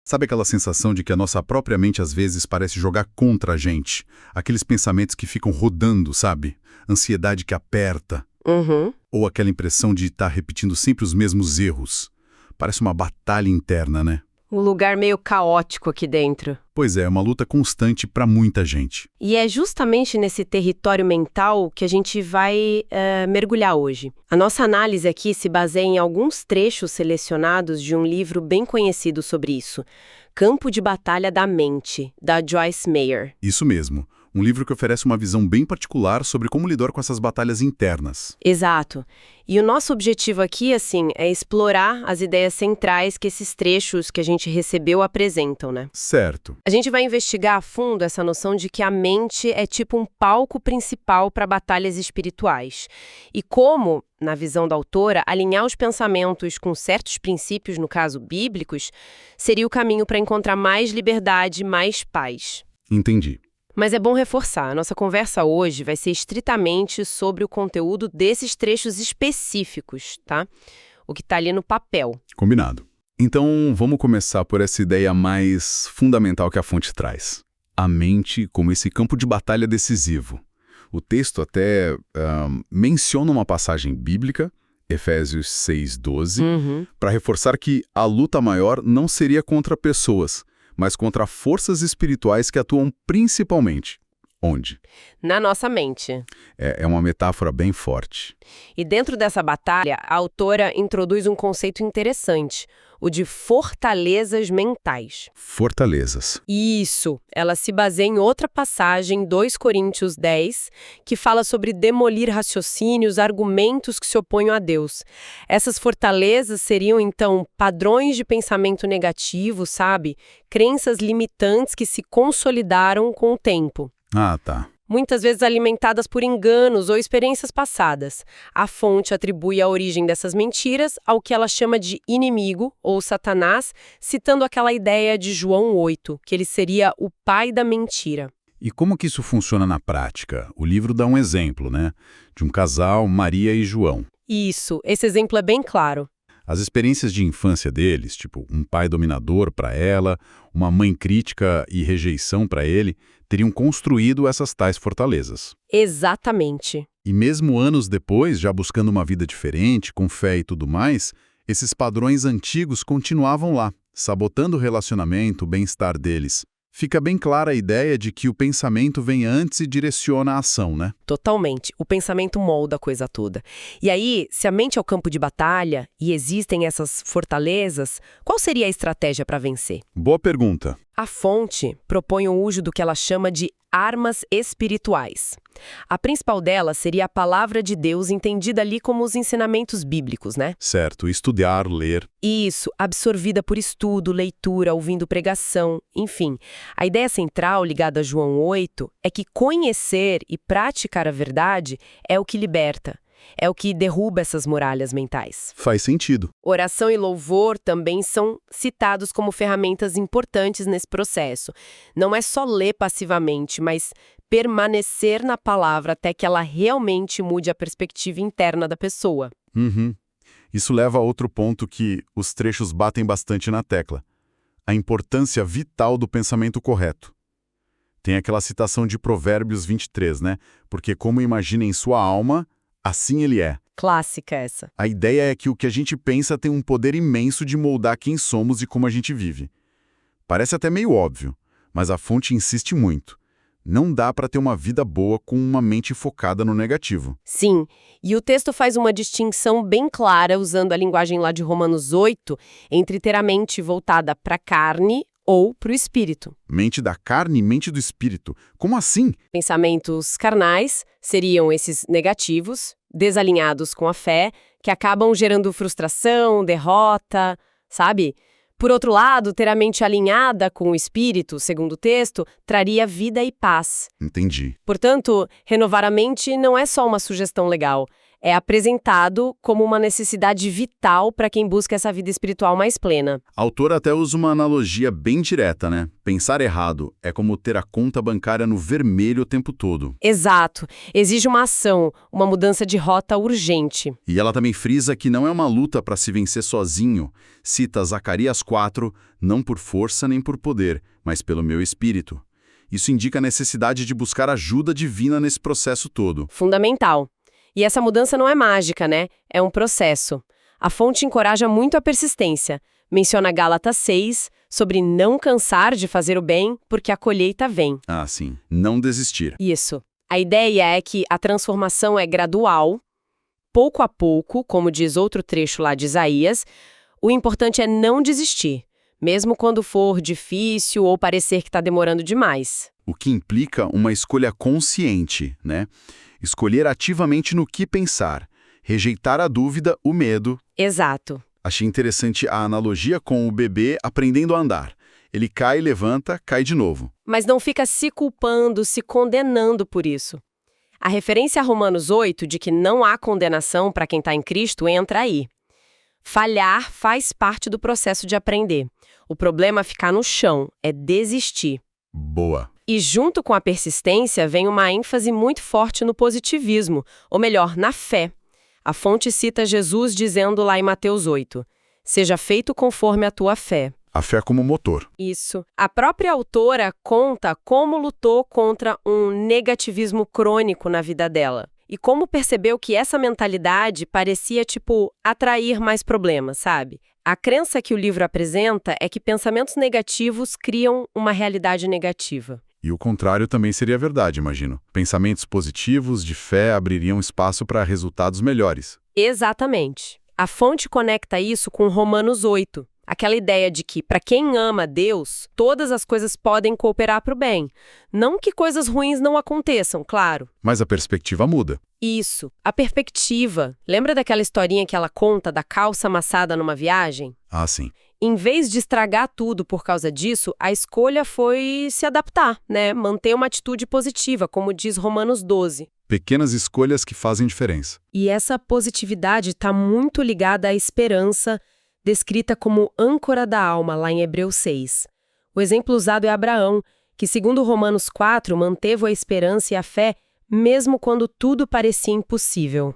Sabe aquela sensação de que a nossa própria mente às vezes parece jogar contra a gente? Aqueles pensamentos que ficam rodando, sabe? Ansiedade que aperta. Uhum. Ou aquela impressão de estar repetindo sempre os mesmos erros. Parece uma batalha interna, né? Um lugar meio caótico aqui dentro. Pois é uma luta constante para muita gente. E é justamente nesse território mental que a gente vai mergulhar hoje. A nossa análise aqui se baseia em alguns trechos selecionados de um livro bem conhecido sobre isso, Campo de Batalha da Mente, da Joyce Meyer. Isso mesmo. Um livro que oferece uma visão bem particular sobre como lidar com essas batalhas internas. Exato. E o nosso objetivo aqui, assim, é explorar as ideias centrais que esses trechos que a gente recebeu apresentam, né? Certo. A gente vai investigar a fundo essa noção de que a mente é tipo um palco principal para batalhas espirituais. E como, na visão da autora, alinhar os pensamentos com certos princípios, no caso bíblicos, seria o caminho para encontrar mais liberdade, mais paz. Entendi. Mas é bom reforçar, a nossa conversa hoje vai ser estritamente sobre o conteúdo desses trechos específicos, tá? O que está ali no papel. Combinado. Então, vamos começar por essa ideia mais fundamental que a fonte traz. A mente como esse campo de batalha decisivo. O texto até menciona uma passagem bíblica, Efésios 6:12, para reforçar que a luta maior não seria contra pessoas, mas contra forças espirituais que atuam principalmente. Onde? Na nossa mente. É uma metáfora bem forte. E dentro dessa batalha, a autora introduz um conceito interessante, o de fortalezas mentais. Fortalezas. Isso! Ela se baseia em outra passagem, 2 Coríntios 10, que fala sobre demolir raciocínios, argumentos que se opõem a Deus. Essas fortalezas seriam, então, padrões de pensamento negativo, sabe? Crenças limitantes que se consolidaram com o tempo. Ah, tá. Muitas vezes alimentadas por enganos ou experiências passadas. A fonte atribui a origem dessas mentiras ao que ela chama de inimigo, ou Satanás, citando aquela ideia de João 8, que ele seria o pai da mentira. E como que isso funciona na prática? O livro dá um exemplo, né? De um casal, Maria e João. Isso, esse exemplo é bem claro. As experiências de infância deles, tipo um pai dominador para ela, uma mãe crítica e rejeição para ele, teriam construído essas tais fortalezas. Exatamente. E mesmo anos depois, já buscando uma vida diferente, com fé e tudo mais, esses padrões antigos continuavam lá, sabotando o relacionamento, o bem-estar deles. Fica bem clara a ideia de que o pensamento vem antes e direciona a ação, né? Totalmente. O pensamento molda a coisa toda. E aí, se a mente é o campo de batalha e existem essas fortalezas, qual seria a estratégia para vencer? Boa pergunta. A fonte propõe o uso do que ela chama de armas espirituais. A principal delas seria a palavra de Deus, entendida ali como os ensinamentos bíblicos, né? Certo, estudar, ler. Isso, absorvida por estudo, leitura, ouvindo pregação, enfim. A ideia central ligada a João 8 é que conhecer e praticar a verdade é o que liberta. É o que derruba essas muralhas mentais. Faz sentido. Oração e louvor também são citados como ferramentas importantes nesse processo. Não é só ler passivamente, mas permanecer na palavra até que ela realmente mude a perspectiva interna da pessoa. Isso leva a outro ponto que os trechos batem bastante na tecla. A importância vital do pensamento correto. Tem aquela citação de Provérbios 23, né? Porque como imagina em sua alma, assim ele é. Clássica essa. A ideia é que o que a gente pensa tem um poder imenso de moldar quem somos e como a gente vive. Parece até meio óbvio, mas a fonte insiste muito. Não dá para ter uma vida boa com uma mente focada no negativo. Sim, e o texto faz uma distinção bem clara, usando a linguagem lá de Romanos 8, entre ter a mente voltada para a carne ou para o espírito. Mente da carne e mente do espírito. Como assim? Pensamentos carnais seriam esses negativos, desalinhados com a fé, que acabam gerando frustração, derrota, sabe? Por outro lado, ter a mente alinhada com o espírito, segundo o texto, traria vida e paz. Entendi. Portanto, renovar a mente não é só uma sugestão legal, É apresentado como uma necessidade vital para quem busca essa vida espiritual mais plena. A autora até usa uma analogia bem direta, né? Pensar errado é como ter a conta bancária no vermelho o tempo todo. Exato. Exige uma ação, uma mudança de rota urgente. E ela também frisa que não é uma luta para se vencer sozinho. Cita Zacarias 4, não por força nem por poder, mas pelo meu espírito. Isso indica a necessidade de buscar ajuda divina nesse processo todo. Fundamental. E essa mudança não é mágica, né? É um processo. A fonte encoraja muito a persistência. Menciona Gálatas 6, sobre não cansar de fazer o bem, porque a colheita vem. Ah, sim. Não desistir. Isso. A ideia é que a transformação é gradual, pouco a pouco, como diz outro trecho lá de Isaías. O importante é não desistir, mesmo quando for difícil ou parecer que está demorando demais. O que implica uma escolha consciente, né? Escolher ativamente no que pensar, rejeitar a dúvida, o medo. Exato. Achei interessante a analogia com o bebê aprendendo a andar. Ele cai, levanta, cai de novo. Mas não fica se culpando, se condenando por isso. A referência a Romanos 8 de que não há condenação para quem está em Cristo entra aí. Falhar faz parte do processo de aprender. O problema é ficar no chão, é desistir. Boa. E junto com a persistência vem uma ênfase muito forte no positivismo, ou melhor, na fé. A fonte cita Jesus dizendo lá em Mateus 8, seja feito conforme a tua fé. A fé como motor. Isso. A própria autora conta como lutou contra um negativismo crônico na vida dela. E como percebeu que essa mentalidade parecia, atrair mais problemas, sabe? A crença que o livro apresenta é que pensamentos negativos criam uma realidade negativa. E o contrário também seria verdade, imagino. Pensamentos positivos de fé abririam espaço para resultados melhores. Exatamente. A fonte conecta isso com Romanos 8. Aquela ideia de que, para quem ama Deus, todas as coisas podem cooperar para o bem. Não que coisas ruins não aconteçam, claro. Mas a perspectiva muda. Isso, a perspectiva. Lembra daquela historinha que ela conta da calça amassada numa viagem? Ah, sim. Em vez de estragar tudo por causa disso, a escolha foi se adaptar, né? Manter uma atitude positiva, como diz Romanos 12. Pequenas escolhas que fazem diferença. E essa positividade está muito ligada à esperança, descrita como âncora da alma, lá em Hebreus 6. O exemplo usado é Abraão, que, segundo Romanos 4, manteve a esperança e a fé, mesmo quando tudo parecia impossível.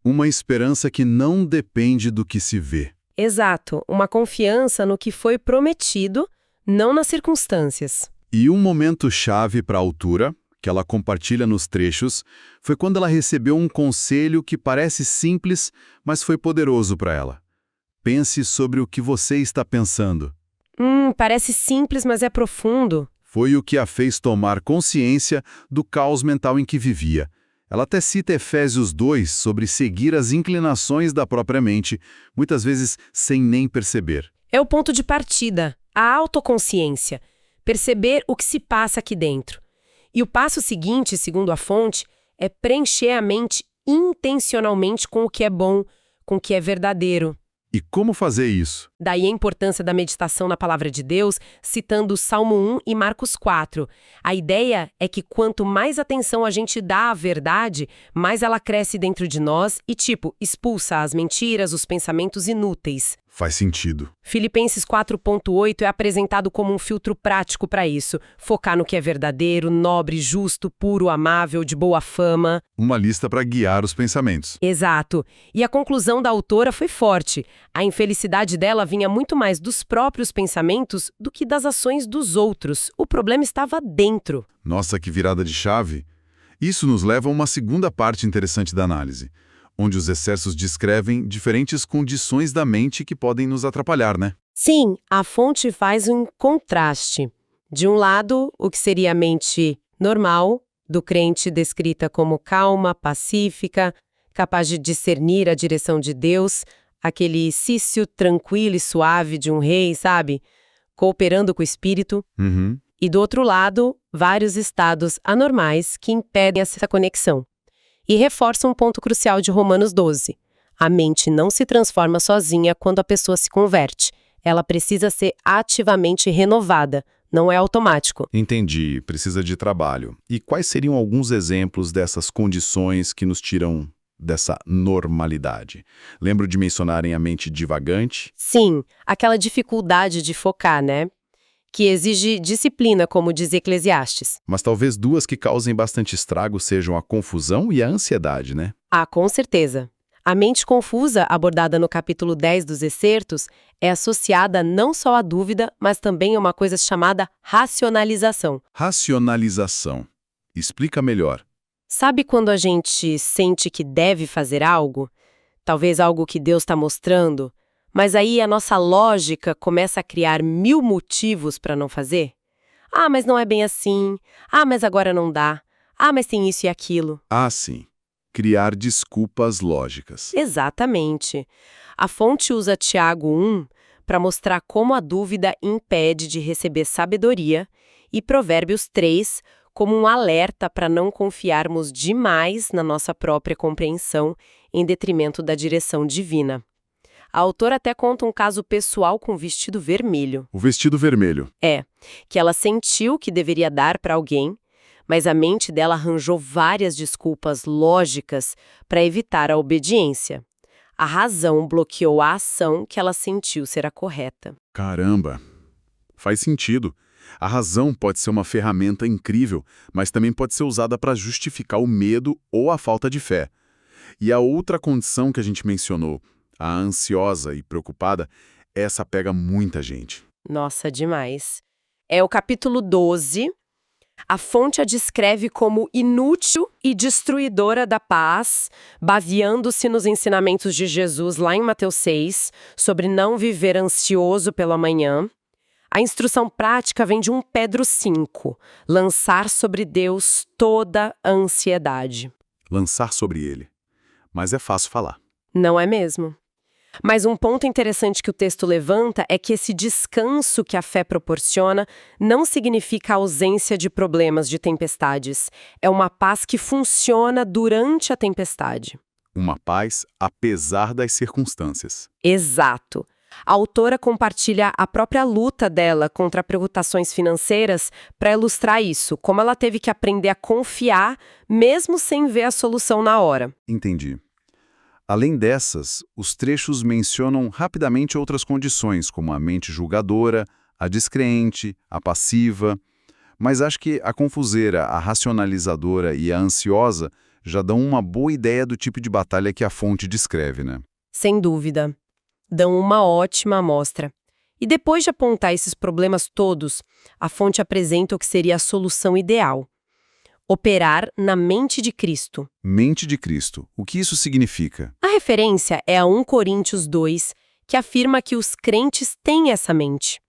Uma esperança que não depende do que se vê. Exato, uma confiança no que foi prometido, não nas circunstâncias. E um momento-chave para a autora, que ela compartilha nos trechos, foi quando ela recebeu um conselho que parece simples, mas foi poderoso para ela. Pense sobre o que você está pensando. Parece simples, mas é profundo. Foi o que a fez tomar consciência do caos mental em que vivia. Ela até cita Efésios 2 sobre seguir as inclinações da própria mente, muitas vezes sem nem perceber. É o ponto de partida, a autoconsciência, perceber o que se passa aqui dentro. E o passo seguinte, segundo a fonte, é preencher a mente intencionalmente com o que é bom, com o que é verdadeiro. E como fazer isso? Daí a importância da meditação na Palavra de Deus, citando o Salmo 1 e Marcos 4. A ideia é que quanto mais atenção a gente dá à verdade, mais ela cresce dentro de nós e, expulsa as mentiras, os pensamentos inúteis. Faz sentido. Filipenses 4.8 é apresentado como um filtro prático para isso. Focar no que é verdadeiro, nobre, justo, puro, amável, de boa fama. Uma lista para guiar os pensamentos. Exato. E a conclusão da autora foi forte. A infelicidade dela vinha muito mais dos próprios pensamentos do que das ações dos outros. O problema estava dentro. Nossa, que virada de chave! Isso nos leva a uma segunda parte interessante da análise, onde os excessos descrevem diferentes condições da mente que podem nos atrapalhar, né? Sim, a fonte faz um contraste. De um lado, o que seria a mente normal, do crente descrita como calma, pacífica, capaz de discernir a direção de Deus, aquele cício tranquilo e suave de um rei, sabe? Cooperando com o espírito. E do outro lado, vários estados anormais que impedem essa conexão. E reforça um ponto crucial de Romanos 12. A mente não se transforma sozinha quando a pessoa se converte. Ela precisa ser ativamente renovada, não é automático. Entendi, precisa de trabalho. E quais seriam alguns exemplos dessas condições que nos tiram dessa normalidade. Lembro de mencionarem a mente divagante? Sim, aquela dificuldade de focar, né? Que exige disciplina, como diz Eclesiastes. Mas talvez duas que causem bastante estrago sejam a confusão e a ansiedade, né? Ah, com certeza. A mente confusa, abordada no capítulo 10 dos Excertos, é associada não só à dúvida, mas também a uma coisa chamada racionalização. Racionalização. Explica melhor. Sabe quando a gente sente que deve fazer algo? Talvez algo que Deus está mostrando, mas aí a nossa lógica começa a criar 1000 motivos para não fazer? Ah, mas não é bem assim. Ah, mas agora não dá. Ah, mas tem isso e aquilo. Ah, sim. Criar desculpas lógicas. Exatamente. A fonte usa Tiago 1 para mostrar como a dúvida impede de receber sabedoria e Provérbios 3 como um alerta para não confiarmos demais na nossa própria compreensão em detrimento da direção divina. A autora até conta um caso pessoal com vestido vermelho. O vestido vermelho. Que ela sentiu que deveria dar para alguém, mas a mente dela arranjou várias desculpas lógicas para evitar a obediência. A razão bloqueou a ação que ela sentiu ser a correta. Caramba! Faz sentido. A razão pode ser uma ferramenta incrível, mas também pode ser usada para justificar o medo ou a falta de fé. E a outra condição que a gente mencionou, a ansiosa e preocupada, essa pega muita gente. Nossa, demais. É o capítulo 12. A fonte a descreve como inútil e destruidora da paz, baseando-se nos ensinamentos de Jesus lá em Mateus 6, sobre não viver ansioso pelo amanhã. A instrução prática vem de 1 Pedro 5, lançar sobre Deus toda a ansiedade. Lançar sobre ele. Mas é fácil falar. Não é mesmo? Mas um ponto interessante que o texto levanta é que esse descanso que a fé proporciona não significa a ausência de problemas, de tempestades. É uma paz que funciona durante a tempestade. Uma paz apesar das circunstâncias. Exato. A autora compartilha a própria luta dela contra preocupações financeiras para ilustrar isso, como ela teve que aprender a confiar mesmo sem ver a solução na hora. Entendi. Além dessas, os trechos mencionam rapidamente outras condições, como a mente julgadora, a descrente, a passiva. Mas acho que a confuseira, a racionalizadora e a ansiosa já dão uma boa ideia do tipo de batalha que a fonte descreve, né? Sem dúvida. Dão uma ótima amostra. E depois de apontar esses problemas todos, a fonte apresenta o que seria a solução ideal. Operar na mente de Cristo. Mente de Cristo. O que isso significa? A referência é a 1 Coríntios 2, que afirma que os crentes têm essa mente.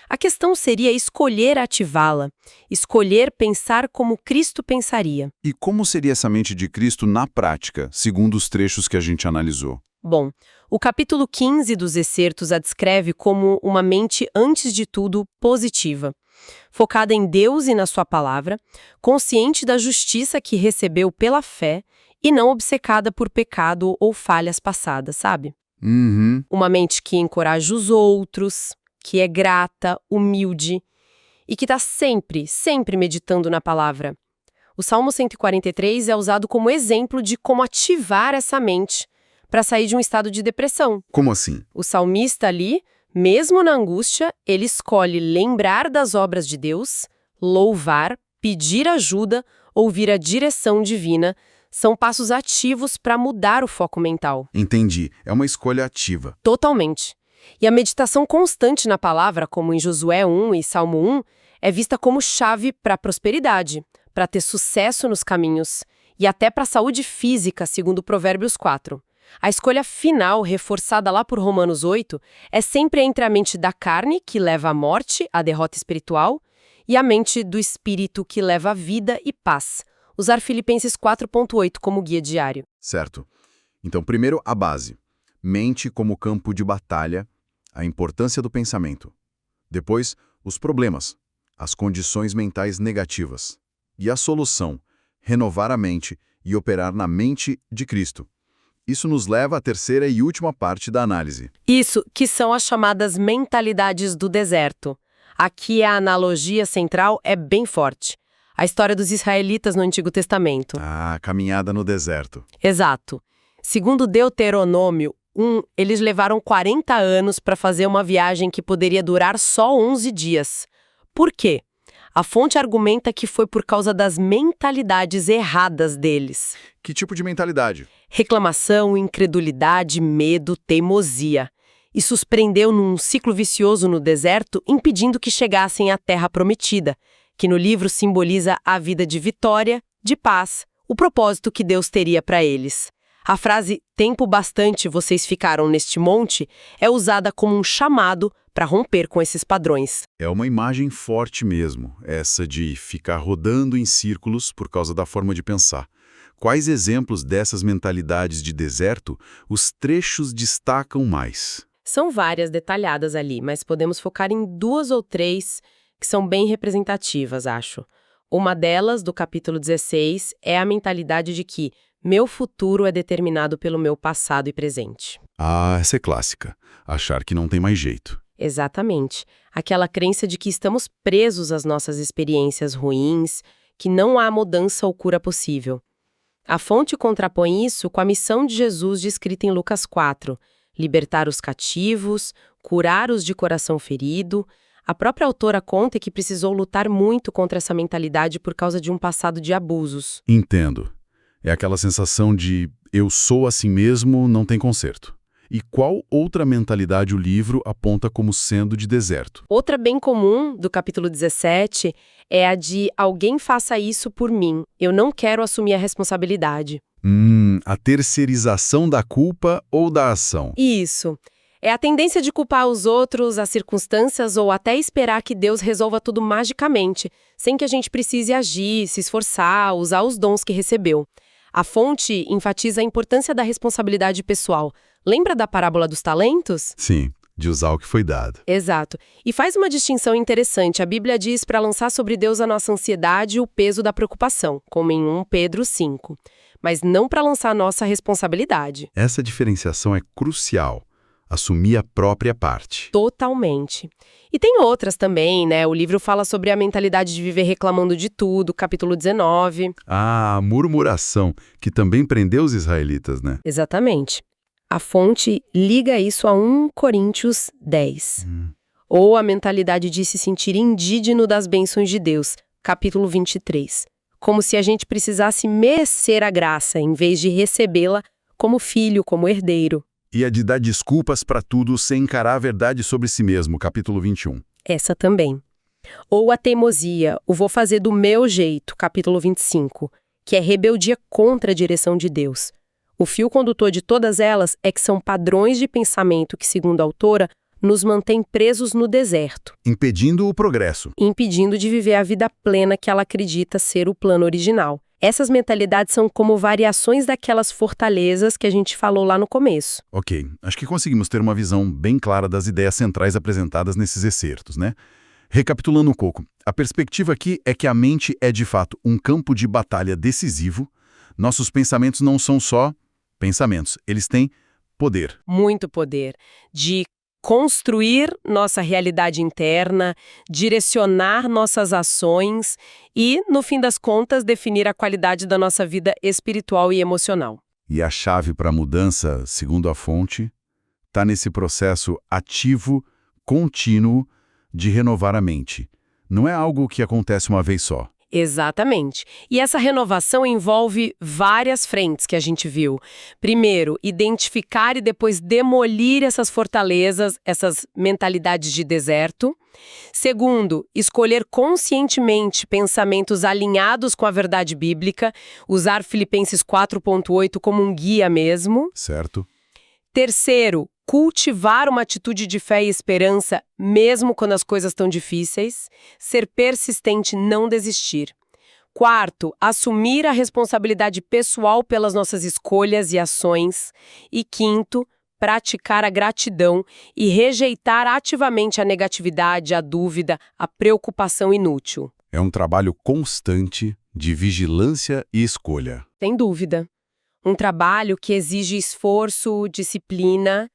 A questão seria escolher ativá-la, escolher pensar como Cristo pensaria. E como seria essa mente de Cristo na prática, segundo os trechos que a gente analisou? Bom, o capítulo 15 dos Excertos a descreve como uma mente, antes de tudo, positiva. Focada em Deus e na sua palavra, consciente da justiça que recebeu pela fé e não obcecada por pecado ou falhas passadas, sabe? Uhum. Uma mente que encoraja os outros, que é grata, humilde e que está sempre meditando na palavra. O Salmo 143 é usado como exemplo de como ativar essa mente para sair de um estado de depressão. Como assim? O salmista ali, mesmo na angústia, ele escolhe lembrar das obras de Deus, louvar, pedir ajuda, ouvir a direção divina. São passos ativos para mudar o foco mental. Entendi. É uma escolha ativa. Totalmente. E a meditação constante na palavra, como em Josué 1 e Salmo 1, é vista como chave para a prosperidade, para ter sucesso nos caminhos e até para a saúde física, segundo Provérbios 4. A escolha final, reforçada lá por Romanos 8, é sempre entre a mente da carne, que leva à morte, à derrota espiritual, e a mente do espírito, que leva à vida e paz. Usar Filipenses 4.8 como guia diário. Certo. Então, primeiro, a base. Mente como campo de batalha, a importância do pensamento. Depois, os problemas, as condições mentais negativas. E a solução, renovar a mente e operar na mente de Cristo. Isso nos leva à terceira e última parte da análise. Isso, que são as chamadas mentalidades do deserto. Aqui a analogia central é bem forte. A história dos israelitas no Antigo Testamento. Ah, caminhada no deserto. Exato. Segundo Deuteronômio 1, eles levaram 40 anos para fazer uma viagem que poderia durar só 11 dias. Por quê? A fonte argumenta que foi por causa das mentalidades erradas deles. Que tipo de mentalidade? Reclamação, incredulidade, medo, teimosia. Isso os prendeu num ciclo vicioso no deserto, impedindo que chegassem à Terra Prometida, que no livro simboliza a vida de vitória, de paz, o propósito que Deus teria para eles. A frase "tempo bastante vocês ficaram neste monte" é usada como um chamado para romper com esses padrões. É uma imagem forte mesmo, essa de ficar rodando em círculos por causa da forma de pensar. Quais exemplos dessas mentalidades de deserto os trechos destacam mais? São várias detalhadas ali, mas podemos focar em 2 ou 3 que são bem representativas, acho. Uma delas, do capítulo 16, é a mentalidade de que meu futuro é determinado pelo meu passado e presente. Ah, essa é clássica. Achar que não tem mais jeito. Exatamente. Aquela crença de que estamos presos às nossas experiências ruins, que não há mudança ou cura possível. A fonte contrapõe isso com a missão de Jesus descrita em Lucas 4, libertar os cativos, curar os de coração ferido. A própria autora conta que precisou lutar muito contra essa mentalidade por causa de um passado de abusos. Entendo. É aquela sensação de eu sou assim mesmo, não tem conserto. E qual outra mentalidade o livro aponta como sendo de deserto? Outra bem comum, do capítulo 17, é a de alguém faça isso por mim. Eu não quero assumir a responsabilidade. A terceirização da culpa ou da ação? Isso. É a tendência de culpar os outros, as circunstâncias ou até esperar que Deus resolva tudo magicamente, sem que a gente precise agir, se esforçar, usar os dons que recebeu. A fonte enfatiza a importância da responsabilidade pessoal. Lembra da parábola dos talentos? Sim, de usar o que foi dado. Exato. E faz uma distinção interessante. A Bíblia diz para lançar sobre Deus a nossa ansiedade e o peso da preocupação, como em 1 Pedro 5. Mas não para lançar a nossa responsabilidade. Essa diferenciação é crucial. Assumir a própria parte. Totalmente. E tem outras também, né? O livro fala sobre a mentalidade de viver reclamando de tudo, capítulo 19. Ah, a murmuração, que também prendeu os israelitas, né? Exatamente. A fonte liga isso a 1 Coríntios 10. Ou a mentalidade de se sentir indigno das bênçãos de Deus, capítulo 23. Como se a gente precisasse merecer a graça, em vez de recebê-la como filho, como herdeiro. E a de dar desculpas para tudo sem encarar a verdade sobre si mesmo, capítulo 21. Essa também. Ou a teimosia, o vou fazer do meu jeito, capítulo 25, que é rebeldia contra a direção de Deus. O fio condutor de todas elas é que são padrões de pensamento que, segundo a autora, nos mantêm presos no deserto. Impedindo o progresso. Impedindo de viver a vida plena que ela acredita ser o plano original. Essas mentalidades são como variações daquelas fortalezas que a gente falou lá no começo. Ok, acho que conseguimos ter uma visão bem clara das ideias centrais apresentadas nesses excertos, né? Recapitulando um pouco, a perspectiva aqui é que a mente é de fato um campo de batalha decisivo. Nossos pensamentos não são só pensamentos, eles têm poder. Muito poder de construir nossa realidade interna, direcionar nossas ações e, no fim das contas, definir a qualidade da nossa vida espiritual e emocional. E a chave para a mudança, segundo a fonte, está nesse processo ativo, contínuo de renovar a mente. Não é algo que acontece uma vez só. Exatamente. E essa renovação envolve várias frentes que a gente viu. Primeiro, identificar e depois demolir essas fortalezas, essas mentalidades de deserto. Segundo, escolher conscientemente pensamentos alinhados com a verdade bíblica, usar Filipenses 4.8 como um guia mesmo. Certo. Terceiro, cultivar uma atitude de fé e esperança, mesmo quando as coisas estão difíceis. Ser persistente, não desistir. Quarto, assumir a responsabilidade pessoal pelas nossas escolhas e ações. E quinto, praticar a gratidão e rejeitar ativamente a negatividade, a dúvida, a preocupação inútil. É um trabalho constante de vigilância e escolha. Sem dúvida. Um trabalho que exige esforço, disciplina.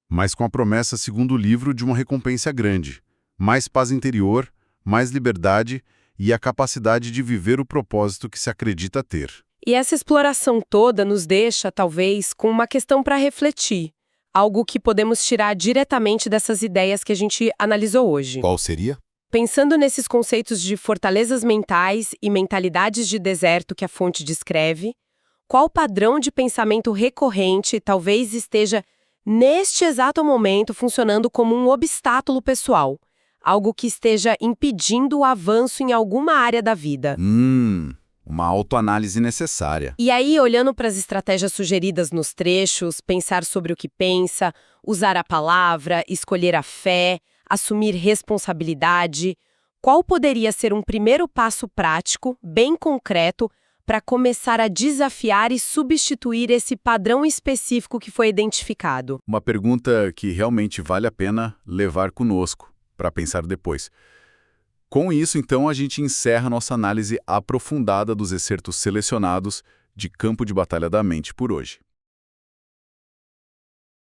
Mas com a promessa, segundo o livro, de uma recompensa grande. Mais paz interior, mais liberdade e a capacidade de viver o propósito que se acredita ter. E essa exploração toda nos deixa, talvez, com uma questão para refletir. Algo que podemos tirar diretamente dessas ideias que a gente analisou hoje. Qual seria? Pensando nesses conceitos de fortalezas mentais e mentalidades de deserto que a fonte descreve, qual padrão de pensamento recorrente talvez esteja, neste exato momento, funcionando como um obstáculo pessoal? Algo que esteja impedindo o avanço em alguma área da vida. Uma autoanálise necessária. E aí, olhando para as estratégias sugeridas nos trechos, pensar sobre o que pensa, usar a palavra, escolher a fé, assumir responsabilidade, qual poderia ser um primeiro passo prático, bem concreto, para começar a desafiar e substituir esse padrão específico que foi identificado? Uma pergunta que realmente vale a pena levar conosco, para pensar depois. Com isso, então, a gente encerra nossa análise aprofundada dos excertos selecionados de Campo de Batalha da Mente por hoje.